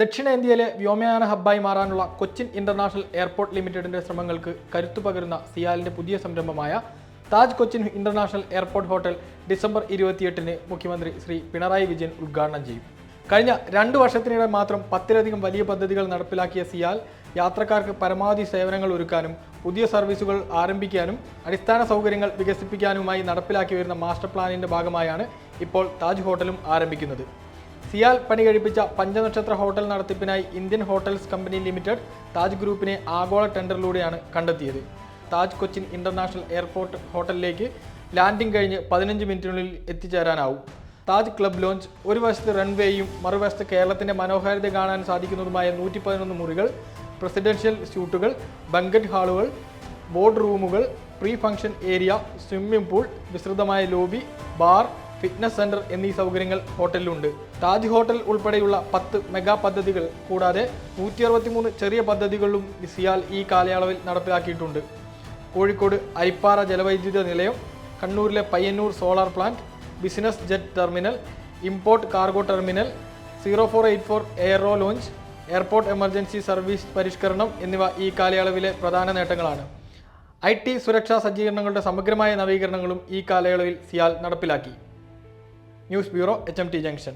ദക്ഷിണേന്ത്യയിലെ വ്യോമയാന ഹബ്ബായി മാറാനുള്ള കൊച്ചിൻ ഇന്റർനാഷണൽ എയർപോർട്ട് ലിമിറ്റഡിന്റെ ശ്രമങ്ങൾക്ക് കരുത്തു പകരുന്ന സിയാലിന്റെ പുതിയ സംരംഭമായ Taj Cochin international airport hotel December 28-ന് മുഖ്യമന്ത്രി ശ്രീ പിണറായി വിജയൻ ഉദ്ഘാടനം ചെയ്യും. കഴിഞ്ഞ 2 വർഷത്തിനിടെ മാത്രം 10-ലധികം വലിയ പദ്ധതികൾ നടപ്പിലാക്കിയ സിയാൽ യാത്രക്കാർക്ക് പരമാവധി സേവനങ്ങൾ ഒരുക്കാനും പുതിയ സർവീസുകൾ ആരംഭിക്കാനും അടിസ്ഥാന സൗകര്യങ്ങൾ വികസിപ്പിക്കാനുമായി നടപ്പിലാക്കി വരുന്ന മാസ്റ്റർ പ്ലാനിന്റെ ഭാഗമായാണ് ഇപ്പോൾ താജ് ഹോട്ടലും ആരംഭിക്കുന്നത്. സിയാൽ പണി കഴിപ്പിച്ച പഞ്ചനക്ഷത്ര ഹോട്ടൽ നടത്തിപ്പിനായി Indian hotels company limited Taj ഗ്രൂപ്പിനെ ആഗോള ടെൻഡറിലൂടെയാണ് കണ്ടെത്തിയത്. താജ് കൊച്ചിൻ ഇന്റർനാഷണൽ എയർപോർട്ട് ഹോട്ടലിലേക്ക് ലാൻഡിംഗ് കഴിഞ്ഞ് 15 മിനിറ്റിനുള്ളിൽ എത്തിച്ചേരാനാവും. താജ് ക്ലബ് ലോഞ്ച്, ഒരു വശത്ത് റൺവേയും മറുവശത്ത് കേരളത്തിന്റെ മനോഹാരിത കാണാൻ സാധിക്കുന്നതുമായ 111 മുറികൾ, പ്രസിഡൻഷ്യൽ സ്യൂട്ടുകൾ, ബങ്കറ്റ് ഹാളുകൾ, ബോർഡ് റൂമുകൾ, pre function area, swimming pool, വിസ്തൃതമായ ലോബി, ബാർ, ഫിറ്റ്നസ് സെന്റർ എന്നീ സൗകര്യങ്ങൾ ഹോട്ടലിലുണ്ട്. താജ് ഹോട്ടൽ ഉൾപ്പെടെയുള്ള 10 മെഗാ പദ്ധതികൾ കൂടാതെ 163 ചെറിയ പദ്ധതികളും സിയാൽ ഈ കാലയളവിൽ നടപ്പിലാക്കിയിട്ടുണ്ട്. കോഴിക്കോട് അരിപ്പാറ ജലവൈദ്യുത നിലയം, കണ്ണൂരിലെ Payyanur solar plant, business jet terminal, import cargo terminal, 0484 aero launch, airport emergency service പരിഷ്കരണം എന്നിവ ഈ കാലയളവിലെ പ്രധാന നേട്ടങ്ങളാണ്. IT സുരക്ഷാ സജ്ജീകരണങ്ങളുടെ സമഗ്രമായ നവീകരണങ്ങളും ഈ കാലയളവിൽ സിയാൽ നടപ്പിലാക്കി. News bureau, HMT junction.